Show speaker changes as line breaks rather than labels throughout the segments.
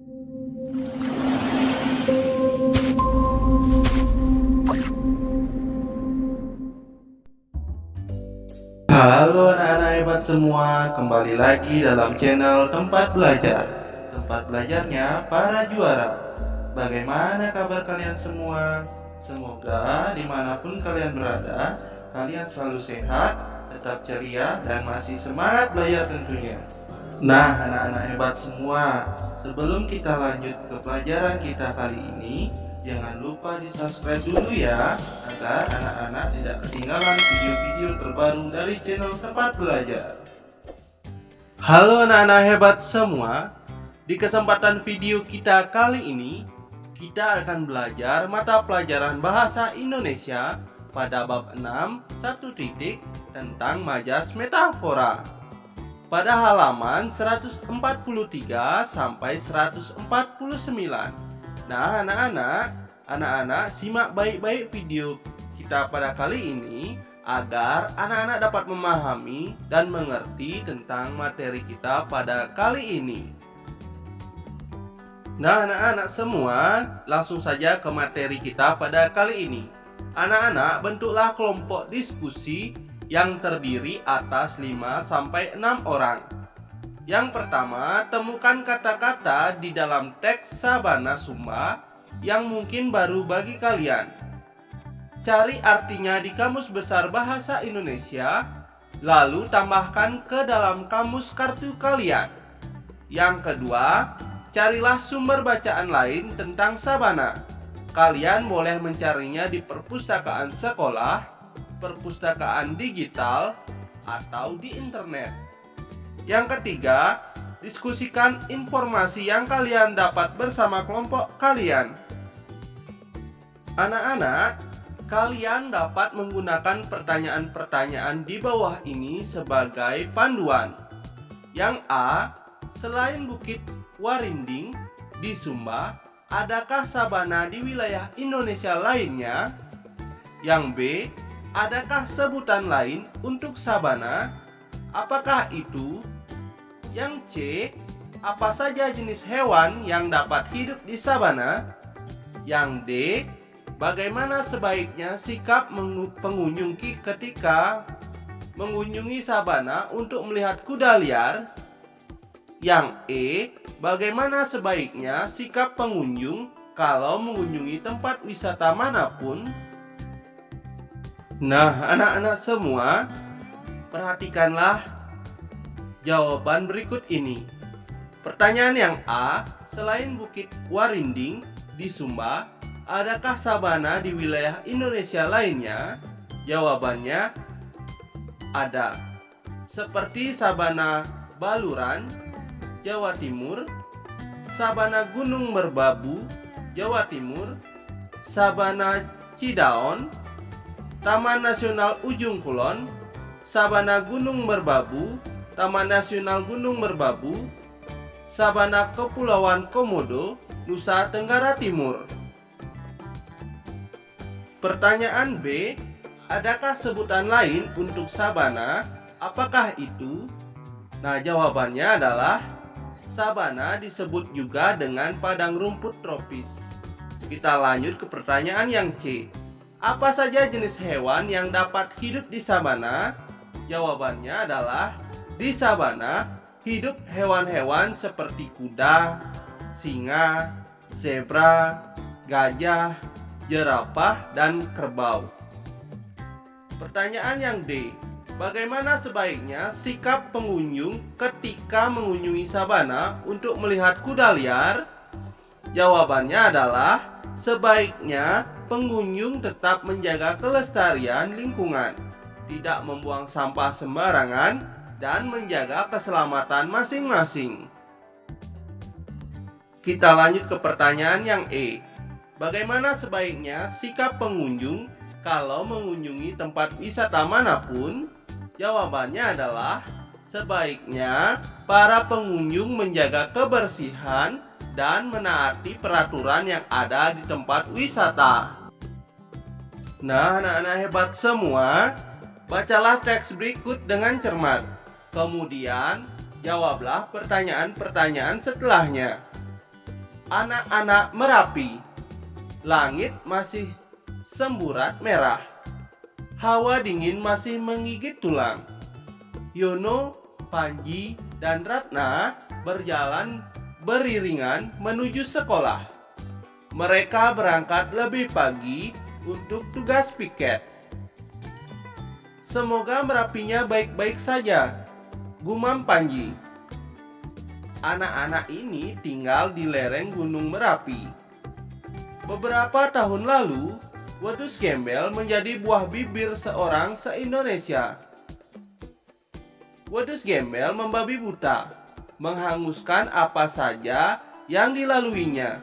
Halo anak-anak hebat semua, kembali lagi dalam channel Tempat Belajar. Tempat belajarnya para juara. Bagaimana kabar kalian semua? Semoga dimanapun kalian berada, kalian selalu sehat, tetap ceria, dan masih semangat belajar tentunya. Nah anak-anak hebat semua, sebelum kita lanjut ke pelajaran kita kali ini, jangan lupa di subscribe dulu ya, agar anak-anak tidak ketinggalan video-video terbaru dari channel Tempat Belajar. Halo anak-anak hebat semua, di kesempatan video kita kali ini, kita akan belajar mata pelajaran Bahasa Indonesia pada bab 6, 1 titik, tentang majas metafora. Pada halaman 143 sampai 149. Nah, anak-anak simak baik-baik video kita pada kali ini agar anak-anak dapat memahami dan mengerti tentang materi kita pada kali ini. Nah, anak-anak semua, langsung saja ke materi kita pada kali ini. Anak-anak, bentuklah kelompok diskusi yang terdiri atas 5 sampai 6 orang. Yang pertama, temukan kata-kata di dalam teks Sabana Sumba yang mungkin baru bagi kalian. Cari artinya di Kamus Besar Bahasa Indonesia, lalu tambahkan ke dalam kamus kartu kalian. Yang kedua, carilah sumber bacaan lain tentang Sabana. Kalian boleh mencarinya di perpustakaan sekolah, perpustakaan digital, atau di internet. Yang ketiga, diskusikan informasi yang kalian dapat bersama kelompok kalian. Anak-anak, kalian dapat menggunakan pertanyaan-pertanyaan di bawah ini sebagai panduan. Yang A, selain Bukit Warinding di Sumba, adakah sabana di wilayah Indonesia lainnya? Yang B, adakah sebutan lain untuk sabana? Apakah itu? Yang C, apa saja jenis hewan yang dapat hidup di sabana? Yang D, bagaimana sebaiknya sikap pengunjung ketika mengunjungi sabana untuk melihat kuda liar? Yang E, bagaimana sebaiknya sikap pengunjung kalau mengunjungi tempat wisata manapun? Nah, anak-anak semua, perhatikanlah jawaban berikut ini. Pertanyaan yang A, selain Bukit Warinding di Sumba, adakah sabana di wilayah Indonesia lainnya? Jawabannya ada. Seperti sabana Baluran, Jawa Timur, sabana Gunung Merbabu, Jawa Timur, sabana Cidaon, Taman Nasional Ujung Kulon, Sabana Gunung Merbabu, Taman Nasional Gunung Merbabu, Sabana Kepulauan Komodo, Nusa Tenggara Timur. Pertanyaan B, adakah sebutan lain untuk sabana? Apakah itu? Nah, jawabannya adalah sabana disebut juga dengan padang rumput tropis. Kita lanjut ke pertanyaan yang C. Apa saja jenis hewan yang dapat hidup di sabana? Jawabannya adalah di sabana hidup hewan-hewan seperti kuda, singa, zebra, gajah, jerapah, dan kerbau. Pertanyaan yang D. Bagaimana sebaiknya sikap pengunjung ketika mengunjungi sabana untuk melihat kuda liar? Jawabannya adalah sebaiknya pengunjung tetap menjaga kelestarian lingkungan, tidak membuang sampah sembarangan, dan menjaga keselamatan masing-masing. Kita lanjut ke pertanyaan yang E. Bagaimana sebaiknya sikap pengunjung kalau mengunjungi tempat wisata manapun? Jawabannya adalah sebaiknya para pengunjung menjaga kebersihan dan menaati peraturan yang ada di tempat wisata. Nah, anak-anak hebat semua, bacalah teks berikut dengan cermat. Kemudian, jawablah pertanyaan-pertanyaan setelahnya.
Anak-anak Merapi. Langit masih semburat merah. Hawa dingin masih menggigit tulang. Yono, Panji, dan Ratna berjalan beriringan menuju sekolah. Mereka berangkat lebih pagi untuk tugas piket. Semoga Merapinya baik-baik saja, gumam Panji. Anak-anak ini tinggal di lereng Gunung Merapi. Beberapa tahun lalu, wedus gembel menjadi buah bibir seorang se-Indonesia. Wedus gembel membabi buta, menghanguskan apa saja yang dilaluinya.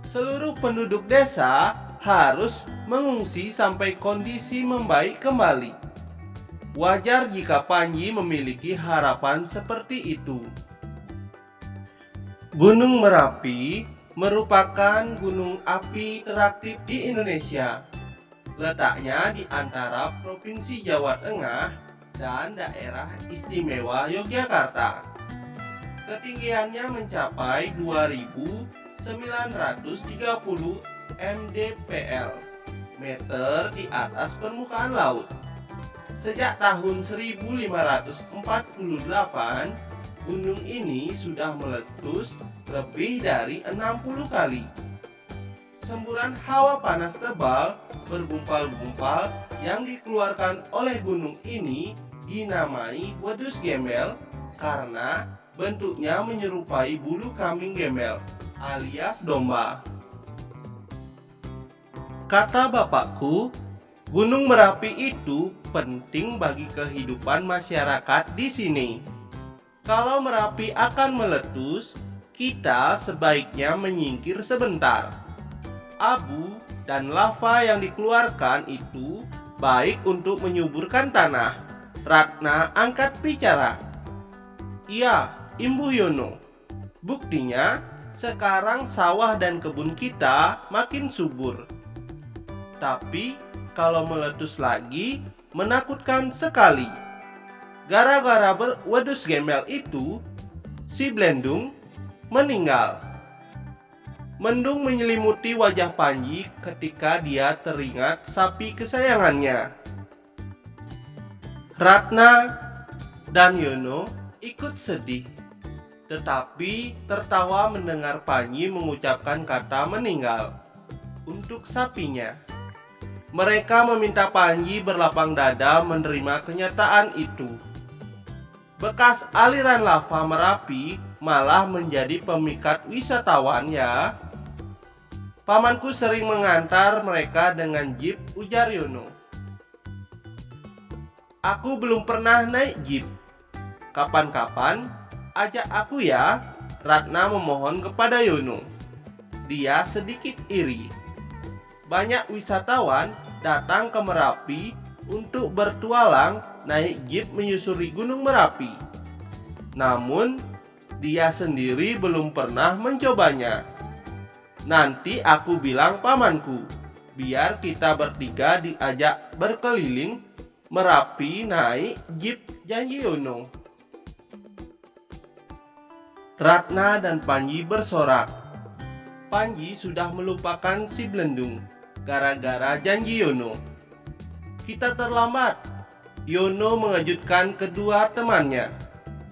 Seluruh penduduk desa harus mengungsi sampai kondisi membaik kembali. Wajar jika Panji memiliki harapan seperti itu. Gunung Merapi merupakan gunung api teraktif di Indonesia. Letaknya di antara Provinsi Jawa Tengah dan Daerah Istimewa Yogyakarta. Ketinggiannya mencapai 2.930 mdpl meter di atas permukaan laut. Sejak tahun 1548, gunung ini sudah meletus lebih dari 60 kali. Semburan hawa panas tebal bergumpal-gumpal yang dikeluarkan oleh gunung ini dinamai wedus gembel karena bentuknya menyerupai bulu kambing gembel alias domba. Kata bapakku, Gunung Merapi itu penting bagi kehidupan masyarakat di sini. Kalau Merapi akan meletus, kita sebaiknya menyingkir sebentar. Abu dan lava yang dikeluarkan itu baik untuk menyuburkan tanah. Ratna angkat bicara. Iya, Imbu Yono. Buktinya, sekarang sawah dan kebun kita makin subur. Tapi, kalau meletus lagi, menakutkan sekali. Gara-gara wedus gembel itu, si Blendung meninggal. Mendung menyelimuti wajah Panji ketika dia teringat sapi kesayangannya. Ratna dan Yono ikut sedih, tetapi tertawa mendengar Panji mengucapkan kata meninggal untuk sapinya. Mereka meminta Panji berlapang dada menerima kenyataan itu. Bekas aliran lava Merapi malah menjadi pemikat wisatawan ya. Pamanku sering mengantar mereka dengan jeep, ujar Yono. Aku belum pernah naik jeep. Kapan-kapan ajak aku ya, Ratna memohon kepada Yono. Dia sedikit iri. Banyak wisatawan datang ke Merapi untuk bertualang naik jeep menyusuri Gunung Merapi. Namun, dia sendiri belum pernah mencobanya. Nanti aku bilang pamanku, biar kita bertiga diajak berkeliling Merapi naik jeep, janji Yono. Ratna dan Panji bersorak. Panji sudah melupakan si Blendung gara-gara janji Yono. Kita terlambat. Yono mengejutkan kedua temannya.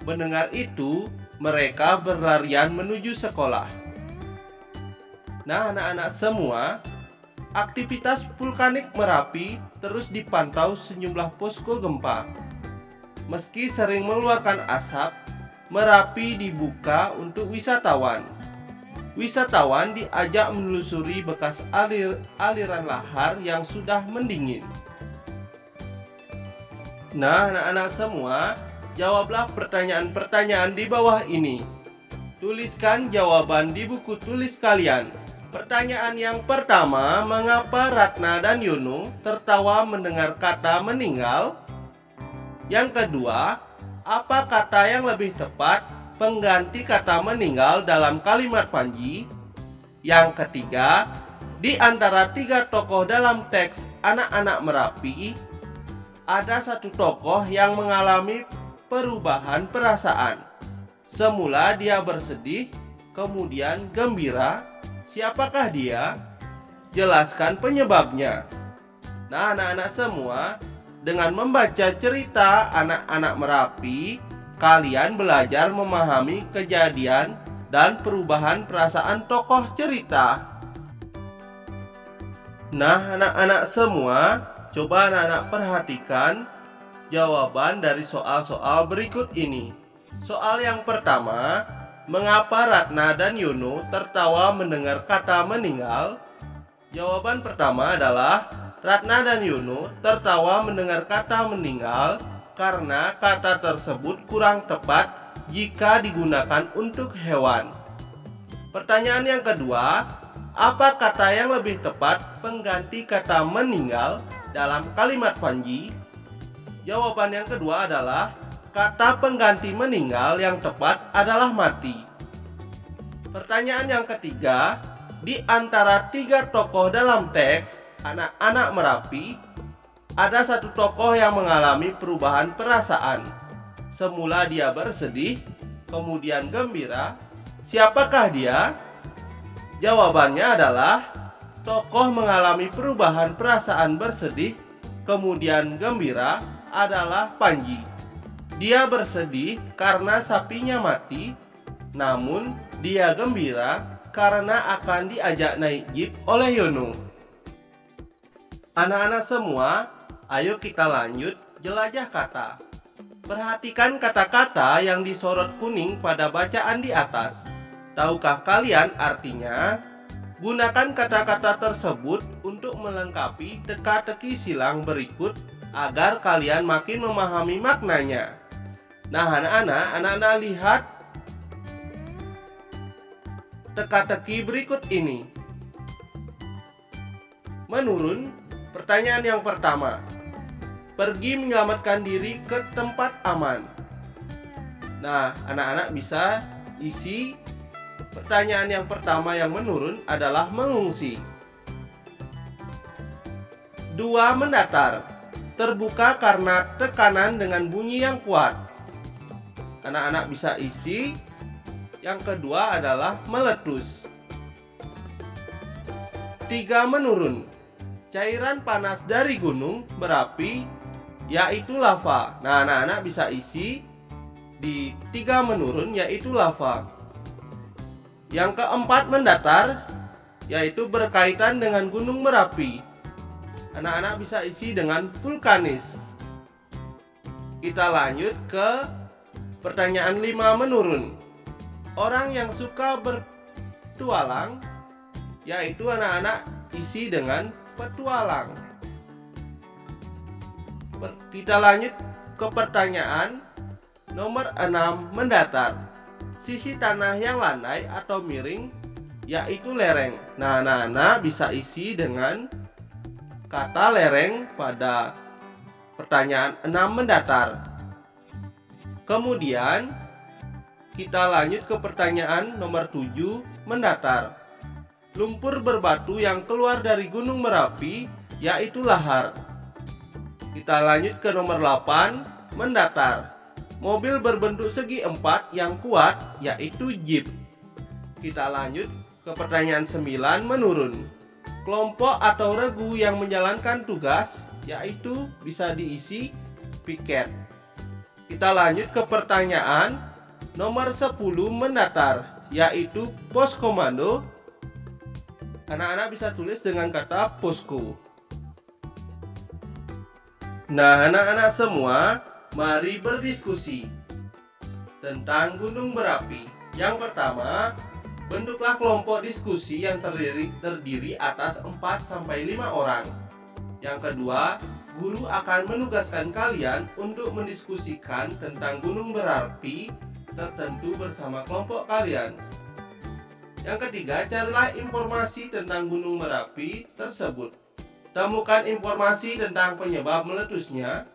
Mendengar itu, mereka berlarian menuju sekolah. Nah, anak-anak semua, aktivitas vulkanik Merapi terus dipantau sejumlah posko gempa. Meski sering mengeluarkan asap, Merapi dibuka untuk wisatawan. Wisatawan diajak menelusuri bekas aliran lahar yang sudah mendingin. Nah, anak-anak semua, jawablah pertanyaan-pertanyaan di bawah ini. Tuliskan jawaban di buku tulis kalian. Pertanyaan yang pertama, mengapa Ratna dan Yono tertawa mendengar kata meninggal? Yang kedua, apa kata yang lebih tepat pengganti kata meninggal dalam kalimat Panji? Yang ketiga, di antara tiga tokoh dalam teks Anak-anak Merapi, ada satu tokoh yang mengalami perubahan perasaan. Semula dia bersedih, kemudian gembira. Siapakah dia? Jelaskan penyebabnya. Nah, anak-anak semua, dengan membaca cerita anak-anak Merapi, kalian belajar memahami kejadian dan perubahan perasaan tokoh cerita. Nah, anak-anak semua, coba anak-anak perhatikan jawaban dari soal-soal berikut ini. Soal yang pertama, mengapa Ratna dan Yono tertawa mendengar kata meninggal? Jawaban pertama adalah Ratna dan Yono tertawa mendengar kata meninggal karena kata tersebut kurang tepat jika digunakan untuk hewan. Pertanyaan yang kedua, apa kata yang lebih tepat pengganti kata meninggal dalam kalimat Panji? Jawaban yang kedua adalah kata pengganti meninggal yang tepat adalah mati. Pertanyaan yang ketiga, di antara 3 tokoh dalam teks anak-anak Merapi, ada satu tokoh yang mengalami perubahan perasaan. Semula dia bersedih, kemudian gembira. Siapakah dia? Jawabannya adalah tokoh mengalami perubahan perasaan bersedih, kemudian gembira adalah Panji. Dia bersedih karena sapinya mati, namun dia gembira karena akan diajak naik jeep oleh Yono. Anak-anak semua, ayo kita lanjut jelajah kata. Perhatikan kata-kata yang disorot kuning pada bacaan di atas. Tahukah kalian artinya? Gunakan kata-kata tersebut untuk melengkapi teka-teki silang berikut agar kalian makin memahami maknanya. Nah, anak-anak lihat teka-teki berikut ini. Menurun, pertanyaan yang pertama. Pergi menyelamatkan diri ke tempat aman. Nah, anak-anak bisa isi pertanyaan yang pertama yang menurun adalah mengungsi. 2. Mendatar. Terbuka karena tekanan dengan bunyi yang kuat. Anak-anak bisa isi. Yang kedua adalah meletus. 3. Menurun. Cairan panas dari gunung berapi, yaitu lava. Nah, anak-anak bisa isi di 3 menurun, yaitu lava. Yang keempat mendatar, yaitu berkaitan dengan gunung Merapi. Anak-anak bisa isi dengan vulkanis. Kita lanjut ke pertanyaan 5 menurun. Orang yang suka bertualang, yaitu anak-anak isi dengan petualang. Kita lanjut ke pertanyaan nomor 6 mendatar. Sisi tanah yang landai atau miring, yaitu lereng. Nah, anak-anak bisa isi dengan kata lereng pada pertanyaan 6 mendatar. Kemudian kita lanjut ke pertanyaan nomor 7 mendatar. Lumpur berbatu yang keluar dari gunung Merapi, yaitu lahar. Kita lanjut ke nomor 8 mendatar. Mobil berbentuk segi 4 yang kuat, yaitu jeep. Kita lanjut ke pertanyaan 9 menurun. Kelompok atau regu yang menjalankan tugas, yaitu bisa diisi piket. Kita lanjut ke pertanyaan nomor 10 mendatar, yaitu pos komando. Anak-anak bisa tulis dengan kata posko. Nah, anak-anak semua, mari berdiskusi tentang gunung berapi. Yang pertama, bentuklah kelompok diskusi yang terdiri atas 4-5 orang. Yang kedua, guru akan menugaskan kalian untuk mendiskusikan tentang gunung berapi tertentu bersama kelompok kalian. Yang ketiga, carilah informasi tentang gunung Merapi tersebut. Temukan informasi tentang penyebab meletusnya,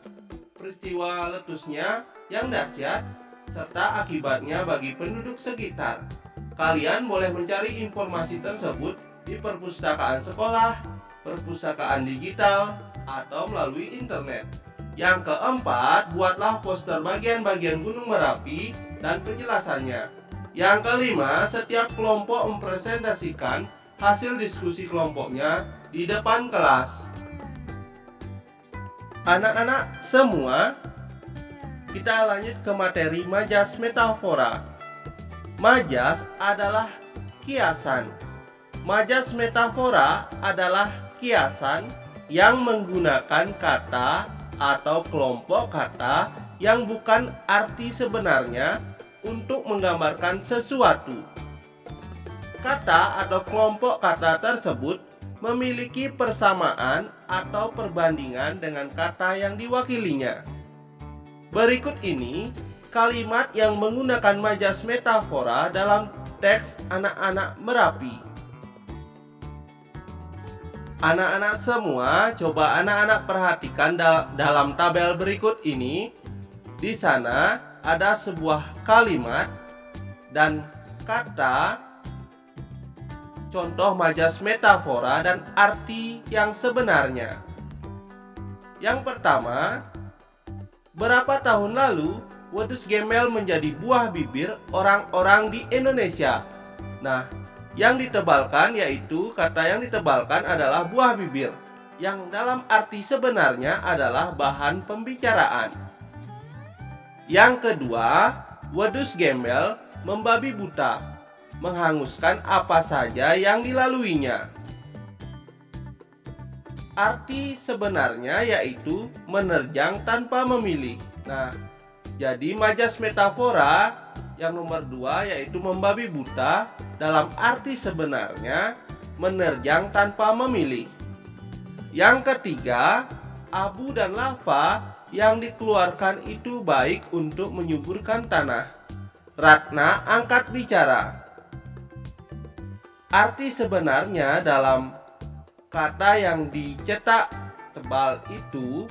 peristiwa letusnya yang dahsyat, serta akibatnya bagi penduduk sekitar. Kalian boleh mencari informasi tersebut di perpustakaan sekolah, perpustakaan digital, atau melalui internet. Yang keempat, buatlah poster bagian-bagian gunung Merapi dan penjelasannya. Yang kelima, setiap kelompok mempresentasikan hasil diskusi kelompoknya di depan kelas. Anak-anak semua, kita lanjut ke materi majas metafora. Majas adalah kiasan. Majas metafora adalah kiasan yang menggunakan kata atau kelompok kata yang bukan arti sebenarnya untuk menggambarkan sesuatu. Kata atau kelompok kata tersebut memiliki persamaan atau perbandingan dengan kata yang diwakilinya. Berikut ini kalimat yang menggunakan majas metafora dalam teks anak-anak Merapi. Anak-anak semua, coba anak-anak perhatikan dalam tabel berikut ini. Di sana ada sebuah kalimat dan kata contoh majas metafora dan arti yang sebenarnya. Yang pertama, berapa tahun lalu wedus gembel menjadi buah bibir orang-orang di Indonesia? Nah, yang ditebalkan yaitu kata yang ditebalkan adalah buah bibir, yang dalam arti sebenarnya adalah bahan pembicaraan. Yang kedua, wedus gembel membabi buta, menghanguskan apa saja yang dilaluinya. Arti sebenarnya yaitu menerjang tanpa memilih. Nah, jadi majas metafora yang nomor 2 yaitu membabi buta dalam arti sebenarnya menerjang tanpa memilih. Yang ketiga, abu dan lava yang dikeluarkan itu baik untuk menyuburkan tanah. Ratna angkat bicara. Arti sebenarnya dalam kata yang dicetak tebal itu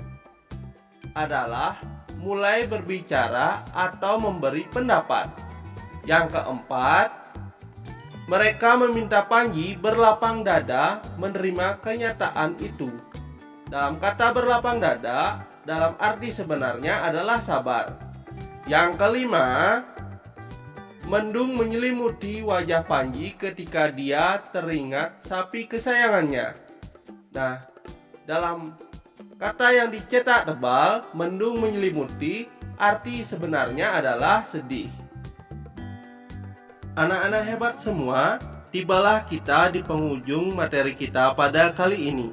adalah mulai berbicara atau memberi pendapat. Yang keempat, mereka meminta Panji berlapang dada menerima kenyataan itu. Dalam kata berlapang dada, dalam arti sebenarnya adalah sabar. Yang kelima, mendung menyelimuti wajah Panji ketika dia teringat sapi kesayangannya. Nah, dalam kata yang dicetak tebal, mendung menyelimuti, arti sebenarnya adalah sedih. Anak-anak hebat semua, tibalah kita di penghujung materi kita pada kali ini.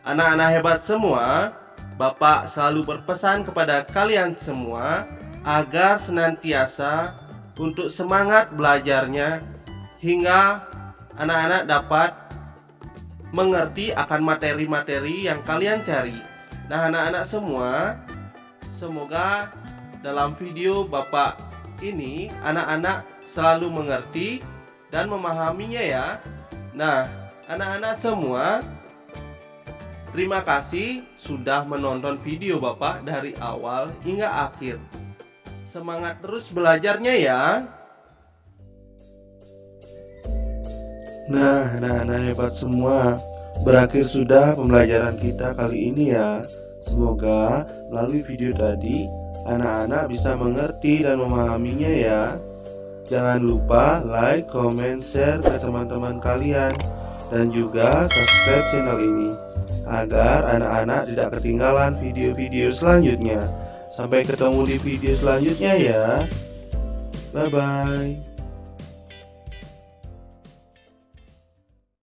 Anak-anak hebat semua, Bapak selalu berpesan kepada kalian semua agar senantiasa untuk semangat belajarnya hingga anak-anak dapat mengerti akan materi-materi yang kalian cari. Nah, anak-anak semua, semoga dalam video Bapak ini anak-anak selalu mengerti dan memahaminya ya. Nah, anak-anak semua, terima kasih sudah menonton video Bapak dari awal hingga akhir. Semangat terus belajarnya ya.
Nah, anak-anak hebat semua, berakhir sudah pembelajaran kita kali ini ya. Semoga melalui video tadi anak-anak bisa mengerti dan memahaminya ya. Jangan lupa like, comment, share ke teman-teman kalian, dan juga subscribe channel ini agar anak-anak tidak ketinggalan video-video selanjutnya. Sampai ketemu di video selanjutnya ya. Bye-bye.